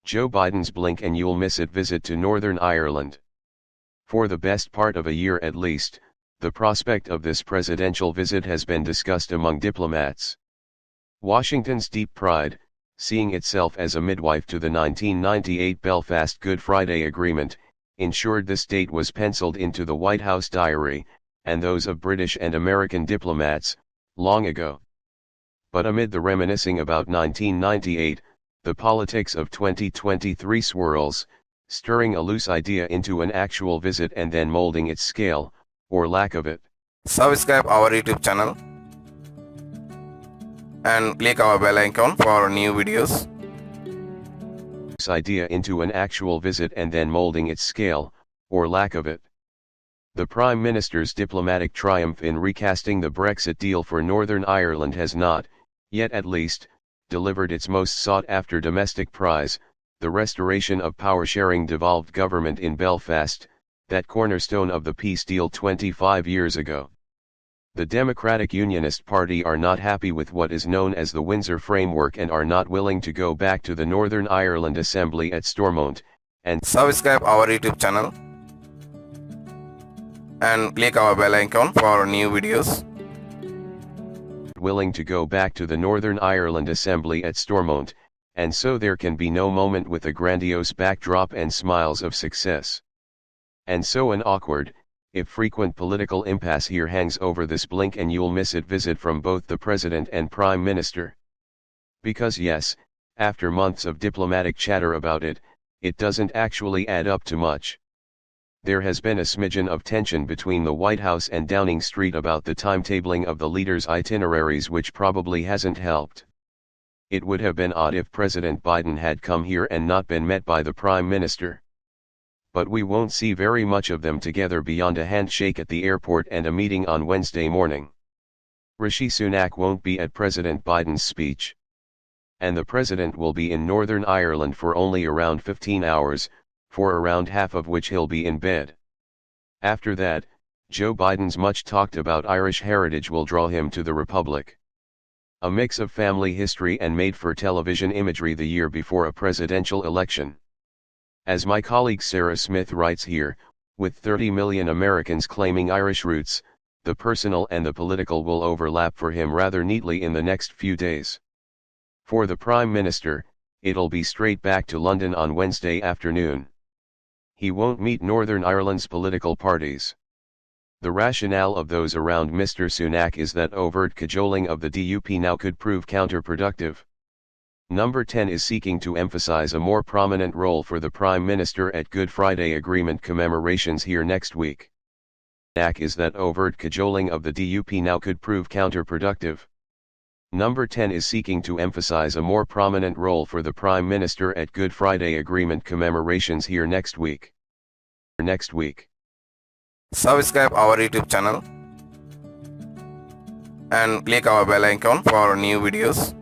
Joe Biden's blink and you'll miss it visit to Northern Ireland. For the best part of a year at least, the prospect of this presidential visit has been discussed among diplomats. Washington's deep pride, seeing itself as a midwife to the 1998 Belfast Good Friday Agreement, ensured this date was penciled into the White House diary, and those of British and American diplomats, long ago. But amid the reminiscing about 1998, the politics of 2023 swirls, stirring a loose idea into an actual visit and then molding its scale, or lack of it. Subscribe our YouTube channel and click our bell icon for new videos. This idea into an actual visit and then molding its scale, or lack of it. The Prime Minister's diplomatic triumph in recasting the Brexit deal for Northern Ireland has not, yet at least, delivered its most sought-after domestic prize, the restoration of power-sharing devolved government in Belfast, that cornerstone of the peace deal 25 years ago. The Democratic Unionist Party are not happy with what is known as the Windsor Framework and are not willing to go back to the Northern Ireland Assembly at Stormont, and subscribe our YouTube channel and click our bell icon for new videos. Willing to go back to the Northern Ireland Assembly at Stormont, and so there can be no moment with a grandiose backdrop and smiles of success. And so an awkward, if frequent political impasse here hangs over this blink and you'll miss it visit from both the President and Prime Minister. Because yes, after months of diplomatic chatter about it, it doesn't actually add up to much. There has been a smidgen of tension between the White House and Downing Street about the timetabling of the leaders' itineraries, which probably hasn't helped. It would have been odd if President Biden had come here and not been met by the Prime Minister. But we won't see very much of them together beyond a handshake at the airport and a meeting on Wednesday morning. Rishi Sunak won't be at President Biden's speech. And the President will be in Northern Ireland for only around 15 hours, for around half of which he'll be in bed. After that, Joe Biden's much talked about Irish heritage will draw him to the Republic. A mix of family history and made-for-television imagery the year before a presidential election. As my colleague Sarah Smith writes here, with 30 million Americans claiming Irish roots, the personal and the political will overlap for him rather neatly in the next few days. For the Prime Minister, it'll be straight back to London on Wednesday afternoon. He won't meet Northern Ireland's political parties. The rationale of those around Mr. Sunak is that overt cajoling of the DUP now could prove counterproductive. Number 10 is seeking to emphasize a more prominent role for the Prime Minister at Good Friday Agreement commemorations here next week. Sunak is that overt cajoling of the DUP now could prove counterproductive. Number 10 is seeking to emphasize a more prominent role for the Prime Minister at Good Friday Agreement commemorations here next week. Subscribe our YouTube channel and click our bell icon for new videos.